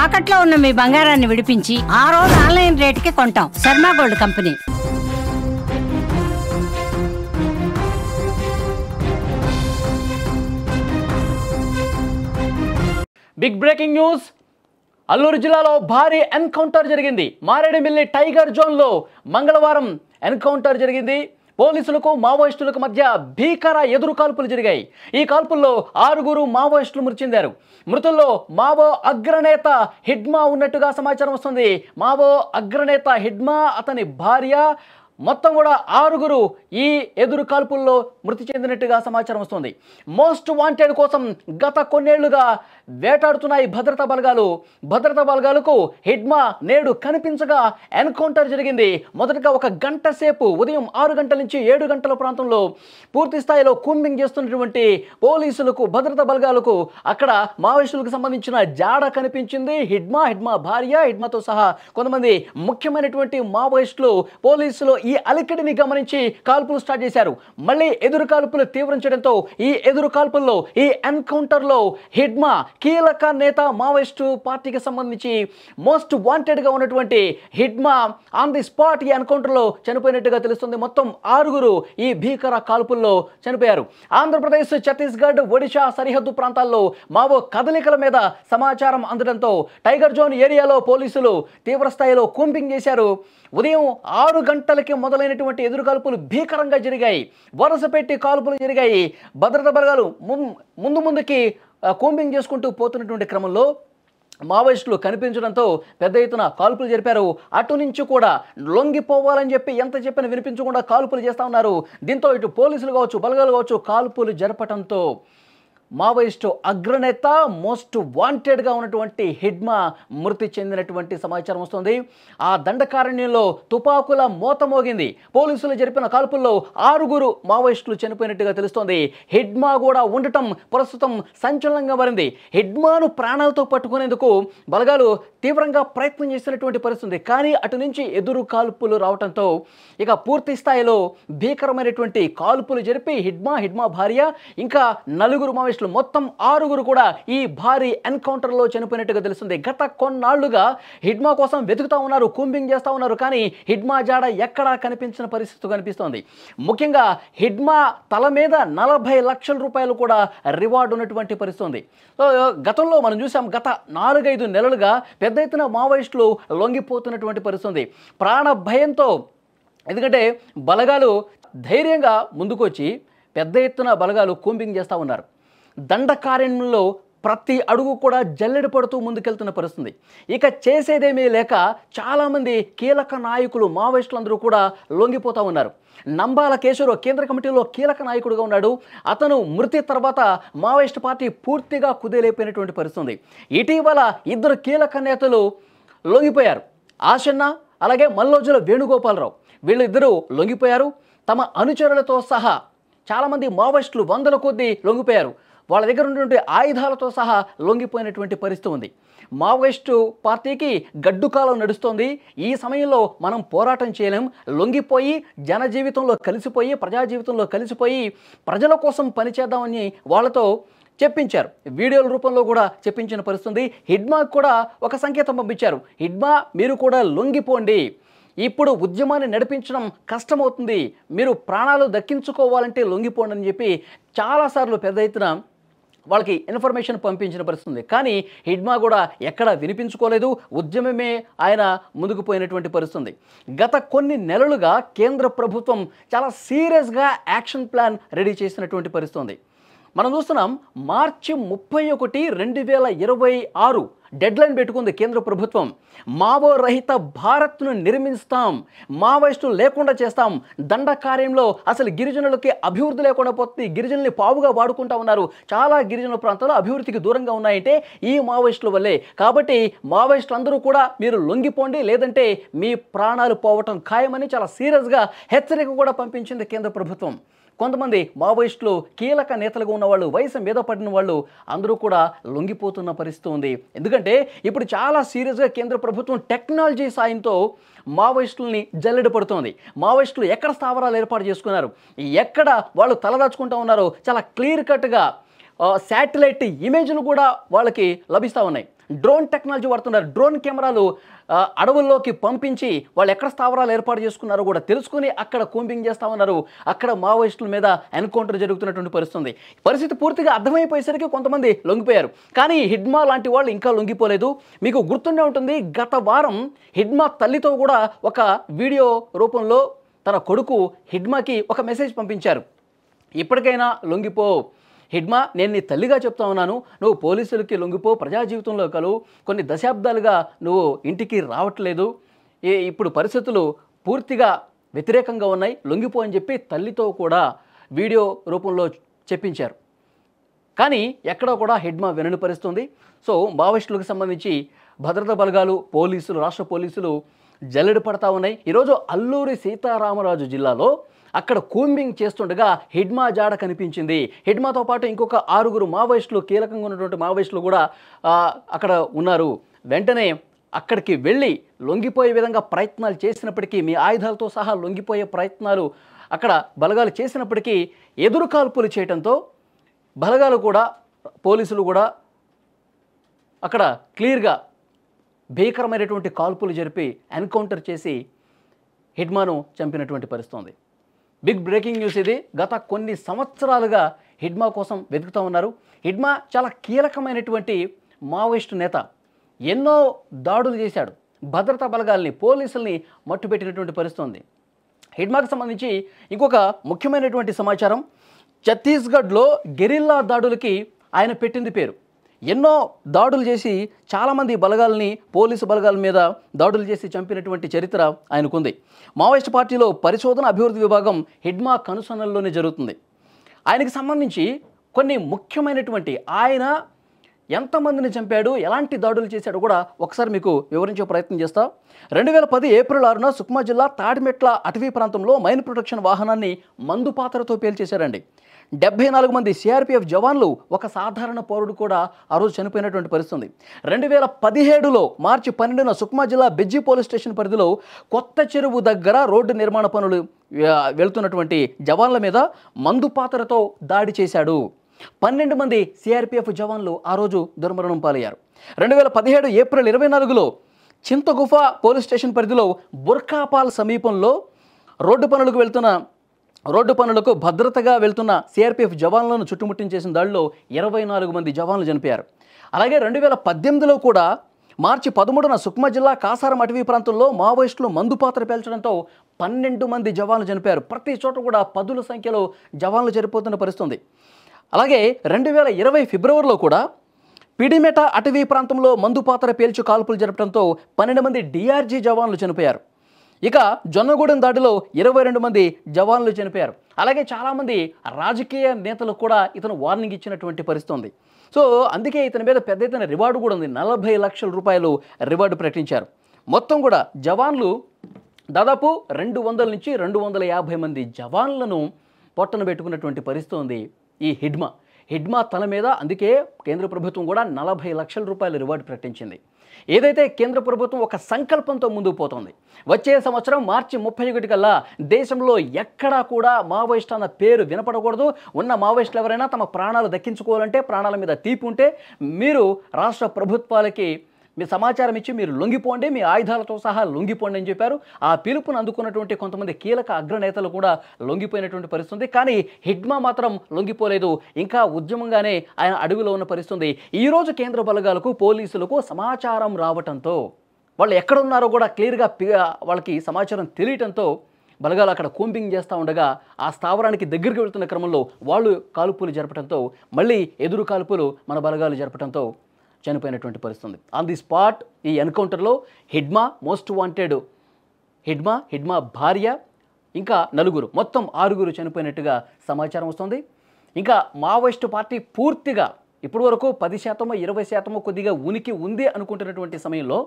తాకట్లో ఉన్న మీ బంగారాన్ని విడిపించి ఆ రోజు ఆన్లైన్ రేటుకి కొంటాం. Sharma gold company. Big breaking news. Alluri జిల్లాలో భారీ ఎన్కౌంటర్ జరిగింది. మారేడుమిల్లి టైగర్ జోన్లో మంగళవారం ఎన్కౌంటర్ జరిగింది. పోలీసులకు మావోయిస్టులకు మధ్య భీకర ఎదురు కాల్పులు జరిగాయి. ఈ కాల్పుల్లో 6 మావోయిస్టులు మృతి చెందారు. మృతుల్లో మావో అగ్రనేత హిడ్మా ఉన్నట్టుగా సమాచారం వస్తుంది. మావో అగ్రనేత హిడ్మా, అతని భార్య, మొత్తం కూడా 6 ఈ ఎదురు కాల్పుల్లో మృతి చెందినట్టుగా సమాచారం వస్తుంది. మోస్ట్ వాంటెడ్ కోసం గత కొన్నేళ్లుగా వేటాడుతున్నాయి భద్రతా బలగాలు. భద్రతా బలగాలకు హిడ్మా నేడు కనిపించగా ఎన్కౌంటర్ జరిగింది. మొదటగా 1 గంట సేపు ఉదయం 6 గంటల నుంచి 7 గంటల ప్రాంతంలో పూర్తి స్థాయిలో కూంబింగ్ చేస్తున్నటువంటి పోలీసులకు, భద్రతా బలగాలకు అక్కడ మావోయిస్టులకు సంబంధించిన జాడ కనిపించింది. హిడ్మా భార్య, హిడ్మాతో సహా కొంతమంది ముఖ్యమైనటువంటి మావోయిస్టులు పోలీసులు ఈ అలికిడిని గమనించి కాల్పులు స్టార్ట్ చేశారు. మళ్ళీ ఎదురు కాల్పులు తీవ్రించడంతో ఈ ఎదురు కాల్పుల్లో, ఈ ఎన్కౌంటర్లో హిడ్మా కీలక నేత, మావోయిస్టు పార్టీకి సంబంధించి మోస్ట్ వాంటెడ్గా ఉన్నటువంటి హిడ్మా ఆన్ ది స్పాట్ ఈ ఎన్కౌంటర్లో చనిపోయినట్టుగా తెలుస్తుంది. మొత్తం 6 ఈ భీకర కాల్పుల్లో చనిపోయారు. ఆంధ్రప్రదేశ్, ఛత్తీస్గఢ్, ఒడిశా సరిహద్దు ప్రాంతాల్లో మావో కదలికల మీద సమాచారం అందడంతో టైగర్ జోన్ ఏరియాలో పోలీసులు తీవ్రస్థాయిలో కూంబింగ్ చేశారు. ఉదయం 6 గంటలకి మొదలైనటువంటి ఎదురు కాల్పులు భీకరంగా జరిగాయి. వరుస పెట్టి కాల్పులు జరిగాయి. భద్రతా బలగాలు ముందుకి కూంబింగ్ చేసుకుంటూ పోతున్నటువంటి క్రమంలో మావోయిస్టులు కనిపించడంతో పెద్ద ఎత్తున కాల్పులు జరిపారు. అటు నుంచి కూడా లొంగిపోవాలని చెప్పి ఎంత చెప్పినా వినిపించకుండా కాల్పులు చేస్తూ ఉన్నారు. దీంతో ఇటు పోలీసులు కావచ్చు, బలగాలు కావచ్చు, కాల్పులు జరపడంతో మావోయిస్టు అగ్రనేత, మోస్ట్ వాంటెడ్గా ఉన్నటువంటి హిడ్మా మృతి చెందినటువంటి సమాచారం వస్తుంది. ఆ దండకారణ్యంలో తుపాకుల మోత మోగింది. పోలీసులు జరిపిన కాల్పుల్లో 6 మావోయిస్టులు చనిపోయినట్టుగా తెలుస్తోంది. హిడ్మా కూడా ఉండటం ప్రస్తుతం సంచలనంగా మారింది. హిడ్మాను ప్రాణాలతో పట్టుకునేందుకు బలగాలు తీవ్రంగా ప్రయత్నం చేసినటువంటి పరిస్థితి. కానీ అటు నుంచి ఎదురు కాల్పులు రావడంతో ఇక పూర్తి స్థాయిలో భీకరమైనటువంటి కాల్పులు జరిపి హిడ్మా భార్య, ఇంకా 4 మావోయిస్టులు, మొత్తం 6 కూడా ఈ భారీ ఎన్కౌంటర్లో చనిపోయినట్టుగా తెలుస్తుంది. గత కొన్నాళ్లుగా హిడ్మా కోసం వెతుకుతా ఉన్నారు, కూంబింగ్ చేస్తూ ఉన్నారు. కానీ హిడ్మా జాడ ఎక్కడా కనిపించిన పరిస్థితి కనిపిస్తోంది. ముఖ్యంగా హిడ్మా తల మీద 40 లక్షల రూపాయలు కూడా రివార్డు ఉన్నటువంటి పరిస్థితి ఉంది. గతంలో మనం చూసాం, గత 4-5 నెలలుగా పెద్ద ఎత్తున మావోయిస్టులు లొంగిపోతున్నటువంటి పరిస్థితి ఉంది. ప్రాణ భయంతో, ఎందుకంటే బలగాలు ధైర్యంగా ముందుకొచ్చి పెద్ద ఎత్తున బలగాలు కూంబింగ్ చేస్తూ ఉన్నారు. దండకారణ్యంలో ప్రతి అడుగు కూడా జల్లెడ పడుతూ ముందుకెళ్తున్న పరిస్థితి. ఇక చేసేదేమీ లేక చాలామంది కీలక నాయకులు, మావోయిస్టులందరూ కూడా లొంగిపోతూ ఉన్నారు. నంబాల కేశవరావు కేంద్ర కమిటీలో కీలక నాయకుడిగా ఉన్నాడు. అతను మృతి తర్వాత మావోయిస్టు పార్టీ పూర్తిగా కుదేలైపోయినటువంటి పరిస్థితి. ఇటీవల 2 కీలక నేతలు లొంగిపోయారు. ఆశన్న, అలాగే మల్లోజుల వేణుగోపాలరావు. వీళ్ళిద్దరూ లొంగిపోయారు. తమ అనుచరులతో సహా చాలామంది మావోయిస్టులు 100ల కొద్దీ లొంగిపోయారు. వాళ్ళ దగ్గర ఉన్నటువంటి ఆయుధాలతో సహా లొంగిపోయినటువంటి పరిస్థితి ఉంది. మావోయిస్టు పార్టీకి గడ్డుకాలం నడుస్తోంది. ఈ సమయంలో మనం పోరాటం చేయలేం, లొంగిపోయి జనజీవితంలో కలిసిపోయి, ప్రజా జీవితంలో కలిసిపోయి ప్రజల కోసం పనిచేద్దామని వాళ్ళతో చెప్పించారు. వీడియోల రూపంలో కూడా చెప్పించిన పరిస్థితి. హిడ్మాకు కూడా ఒక సంకేతం పంపించారు. హిడ్మా, మీరు కూడా లొంగిపోండి, ఇప్పుడు ఉద్యమాన్ని నడిపించడం కష్టమవుతుంది, మీరు ప్రాణాలు దక్కించుకోవాలంటే లొంగిపోండి అని చెప్పి చాలాసార్లు పెద్ద ఎత్తున వాళ్ళకి ఇన్ఫర్మేషన్ పంపించిన పరిస్థితి. కానీ హిడ్మా కూడా ఎక్కడా వినిపించుకోలేదు. ఉద్యమమే ఆయన ముందుకు పోయినటువంటి పరిస్థితి. గత కొన్ని నెలలుగా కేంద్ర ప్రభుత్వం చాలా సీరియస్గా యాక్షన్ ప్లాన్ రెడీ చేసినటువంటి పరిస్థితి. మనం చూస్తున్నాం, మార్చి 31, 2026 డెడ్లైన్ పెట్టుకుంది కేంద్ర ప్రభుత్వం. మావో రహిత భారత్ను నిర్మిస్తాం, మావోయిస్టులు లేకుండా చేస్తాం, దండకార్యంలో అసలు గిరిజనులకి అభివృద్ధి లేకుండా పోతుంది, గిరిజనుల్ని పావుగా వాడుకుంటా ఉన్నారు, చాలా గిరిజన ప్రాంతాలు అభివృద్ధికి దూరంగా ఉన్నాయంటే ఈ మావోయిస్టుల వల్లే. కాబట్టి మావోయిస్టులు అందరూ కూడా మీరు లొంగిపోండి, లేదంటే మీ ప్రాణాలు పోవటం ఖాయమని చాలా సీరియస్గా హెచ్చరిక కూడా పంపించింది కేంద్ర ప్రభుత్వం. కొంతమంది మావోయిస్టులు కీలక నేతలుగా ఉన్నవాళ్ళు, వయసు మీద పడిన వాళ్ళు అందరూ కూడా లొంగిపోతున్న పరిస్థితి ఉంది. ఎందుకంటే ఇప్పుడు చాలా సీరియస్గా కేంద్ర ప్రభుత్వం టెక్నాలజీ సాయంతో మావోయిస్టుల్ని జల్లెడ పడుతోంది. మావోయిస్టులు ఎక్కడ స్థావరాలు ఏర్పాటు చేసుకున్నారు, ఎక్కడ వాళ్ళు తలదాచుకుంటూ ఉన్నారో చాలా క్లియర్ కట్గా శాటిలైట్ ఇమేజ్లు కూడా వాళ్ళకి లభిస్తూ ఉన్నాయి. డ్రోన్ టెక్నాలజీ వాడుతున్నారు. డ్రోన్ కెమెరాలు అడవుల్లోకి పంపించి వాళ్ళు ఎక్కడ స్థావరాలు ఏర్పాటు చేసుకున్నారో కూడా తెలుసుకుని అక్కడ కూంబింగ్ చేస్తూ ఉన్నారు. అక్కడ మావోయిస్టుల మీద ఎన్కౌంటర్ జరుగుతున్నటువంటి పరిస్థితి పూర్తిగా అర్థమైపోయేసరికి కొంతమంది లొంగిపోయారు. కానీ హిడ్మా లాంటి వాళ్ళు ఇంకా లొంగిపోలేదు. మీకు గుర్తుండే ఉంటుంది, గత వారం హిడ్మా తల్లితో కూడా ఒక వీడియో రూపంలో తన కొడుకు హిడ్మాకి ఒక మెసేజ్ పంపించారు. ఇప్పటికైనా లొంగిపో హిడ్మా, నేను నీ తల్లిగా చెప్తా ఉన్నాను, నువ్వు పోలీసులకి లొంగిపో, ప్రజా జీవితంలో కలు, కొన్ని దశాబ్దాలుగా నువ్వు ఇంటికి రావట్లేదు, ఇప్పుడు పరిస్థితులు పూర్తిగా వ్యతిరేకంగా ఉన్నాయి, లొంగిపో అని చెప్పి తల్లితో కూడా వీడియో రూపంలో చెప్పించారు. కానీ ఎక్కడో కూడా హిడ్మా వినని పరిస్థితుంది. సో మావోయిస్టులకు సంబంధించి భద్రతా బలగాలు, పోలీసులు, రాష్ట్ర పోలీసులు జల్లెడ పడతా ఉన్నాయి. ఈరోజు అల్లూరి సీతారామరాజు జిల్లాలో అక్కడ కూంబింగ్ చేస్తుండగా హిడ్మా జాడ కనిపించింది. హిడ్మాతో పాటు ఇంకొక 6 మావోయిస్టులు, కీలకంగా ఉన్నటువంటి మావోయిస్టులు కూడా అక్కడ ఉన్నారు. వెంటనే అక్కడికి వెళ్ళి లొంగిపోయే విధంగా ప్రయత్నాలు చేసినప్పటికీ, మీ ఆయుధాలతో సహా లొంగిపోయే ప్రయత్నాలు అక్కడ బలగాలు చేసినప్పటికీ ఎదురు కాల్పులు చేయడంతో బలగాలు కూడా, పోలీసులు కూడా అక్కడ క్లియర్గా భీకరమైనటువంటి కాల్పులు జరిపి ఎన్కౌంటర్ చేసి హిడ్మాను చంపినటువంటి పరిస్థితి. బిగ్ బ్రేకింగ్ న్యూస్ ఇది. గత కొన్ని సంవత్సరాలుగా హిడ్మా కోసం వెతుకుతూ ఉన్నారు. హిడ్మా చాలా కీలకమైనటువంటి మావోయిస్టు నేత. ఎన్నో దాడులు చేశాడు. భద్రతా బలగాల్ని, పోలీసుల్ని మట్టుపెట్టినటువంటి పరిస్థితి ఉంది. హిడ్మాకు సంబంధించి ఇంకొక ముఖ్యమైనటువంటి సమాచారం, ఛత్తీస్గఢ్లో గెరిల్లా దాడులకి ఆయన పెట్టింది పేరు. ఎన్నో దాడులు చేసి చాలామంది బలగాల్ని, పోలీసు బలగాల మీద దాడులు చేసి చంపినటువంటి చరిత్ర ఆయనకుంది. మావోయిస్ట్ పార్టీలో పరిశోధన అభివృద్ధి విభాగం హిడ్మా కనుసన్నల్లోనే జరుగుతుంది. ఆయనకు సంబంధించి కొన్ని ముఖ్యమైనటువంటి, ఆయన ఎంతమందిని చంపాడు, ఎలాంటి దాడులు చేశాడు కూడా ఒకసారి మీకు వివరించే ప్రయత్నం చేస్తా. 2010 ఏప్రిల్ 6న సుక్మా జిల్లా తాడిమెట్ల అటవీ ప్రాంతంలో మైన్ ప్రొటెక్షన్ వాహనాన్ని మందు పాత్రతో పేల్చేశారండి. 74 మంది సిఆర్పిఎఫ్ జవాన్లు, ఒక సాధారణ పౌరుడు కూడా ఆ రోజు చనిపోయినటువంటి పరిస్థితి. 2017లో మార్చి 12న సుక్మా జిల్లా బెజ్జి పోలీస్ స్టేషన్ పరిధిలో కొత్త చెరువు దగ్గర రోడ్డు నిర్మాణ పనులు వెళ్తున్నటువంటి జవాన్ల మీద మందు పాత్రతో దాడి చేశాడు. 12 మంది సిఆర్పిఎఫ్ జవాన్లు ఆ రోజు దుర్మరణం పాలయ్యారు. 2017 ఏప్రిల్ 24లో చింతగుఫ పోలీస్ స్టేషన్ పరిధిలో బుర్కాపాల్ సమీపంలో రోడ్డు పనులకు భద్రతగా వెళ్తున్న సిఆర్పిఎఫ్ జవాన్లను చుట్టుముట్టించేసిన దాడిలో 24 మంది జవాన్లు చనిపోయారు. అలాగే 2018లో కూడా మార్చి 13న సుక్మా జిల్లా కాసారం అటవీ ప్రాంతంలో మావోయిస్టులు మందు పాత్ర పేల్చడంతో 12 మంది జవాన్లు చనిపోయారు. ప్రతి చోట కూడా 10ల సంఖ్యలో జవాన్లు చనిపోతున్న పరిస్థితి. అలాగే 2020 ఫిబ్రవరిలో కూడా పిడిమెట అటవీ ప్రాంతంలో మందు పాత్ర పేల్చి కాల్పులు జరపడంతో 12 మంది డిఆర్జీ జవాన్లు చనిపోయారు. ఇక జొన్నగూడెం దాడిలో 22 మంది జవాన్లు చనిపోయారు. అలాగే చాలామంది రాజకీయ నేతలు కూడా ఇతను వార్నింగ్ ఇచ్చినటువంటి పరిస్థితి ఉంది. సో అందుకే ఇతని మీద పెద్ద ఎత్తున రివార్డు కూడా ఉంది. 40 లక్షల రూపాయలు రివార్డు ప్రకటించారు. మొత్తం కూడా జవాన్లు దాదాపు 200 నుంచి 250 మంది జవాన్లను పొట్టన పెట్టుకున్నటువంటి పరిస్థితి ఉంది ఈ హిడ్మా తల మీద. అందుకే కేంద్ర ప్రభుత్వం కూడా 40 లక్షల రూపాయల రివార్డు ప్రకటించింది. ఏదైతే కేంద్ర ప్రభుత్వం ఒక సంకల్పంతో ముందుకు పోతుంది, వచ్చే సంవత్సరం మార్చి 31 కల్లా దేశంలో ఎక్కడా కూడా మావోయిస్ట్ అన్న పేరు వినపడకూడదు. ఉన్న మావోయిస్టులు ఎవరైనా తమ ప్రాణాలు దక్కించుకోవాలంటే, ప్రాణాల మీద తీపి ఉంటే మీరు రాష్ట్ర ప్రభుత్వాలకి మీ సమాచారం ఇచ్చి మీరు లొంగిపోండి, మీ ఆయుధాలతో సహా లొంగిపోండి అని చెప్పారు. ఆ పిలుపును అందుకున్నటువంటి కొంతమంది కీలక అగ్రనేతలు కూడా లొంగిపోయినటువంటి పరిస్థితి. కానీ హిడ్మా మాత్రం లొంగిపోలేదు. ఇంకా ఉద్యమంగానే ఆయన అడవిలో ఉన్న పరిస్థితి. ఈరోజు కేంద్ర బలగాలకు, పోలీసులకు సమాచారం రావటంతో, వాళ్ళు ఎక్కడ ఉన్నారో కూడా క్లియర్గా వాళ్ళకి సమాచారం తెలియటంతో బలగాలు అక్కడ కూంబింగ్ చేస్తూ ఉండగా ఆ స్థావరానికి దగ్గరికి వెళ్తున్న క్రమంలో వాళ్ళు కాల్పులు జరపడంతో, మళ్ళీ ఎదురు కాల్పులు మన బలగాలు జరపడంతో చనిపోయినటువంటి పరిస్థితి. ఆన్ ది స్పాట్ ఈ ఎన్కౌంటర్లో హిడ్మా, మోస్ట్ వాంటెడ్ హిడ్మా భార్య, ఇంకా 4, మొత్తం 6 చనిపోయినట్టుగా సమాచారం వస్తుంది. ఇంకా మావోయిస్టు పార్టీ పూర్తిగా ఇప్పటి వరకు 10%, 20% కొద్దిగా ఉనికి ఉంది అనుకుంటున్నటువంటి సమయంలో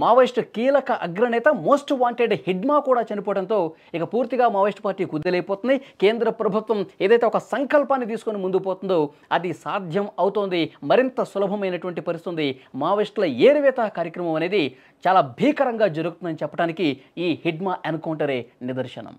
మావోయిస్టు కీలక అగ్రనేత, మోస్ట్ వాంటెడ్ హిడ్మా కూడా చనిపోవడంతో ఇక పూర్తిగా మావోయిస్టు పార్టీ కుదేలైపోతుంది. కేంద్ర ప్రభుత్వం ఏదైతే ఒక సంకల్పాన్ని తీసుకొని ముందుకు పోతుందో అది సాధ్యం అవుతోంది. మరింత సులభమైనటువంటి పరిస్థితి. మావోయిస్టుల ఏరివేత కార్యక్రమం అనేది చాలా భీకరంగా జరుగుతుందని చెప్పడానికి ఈ హిడ్మా ఎన్కౌంటరే నిదర్శనం.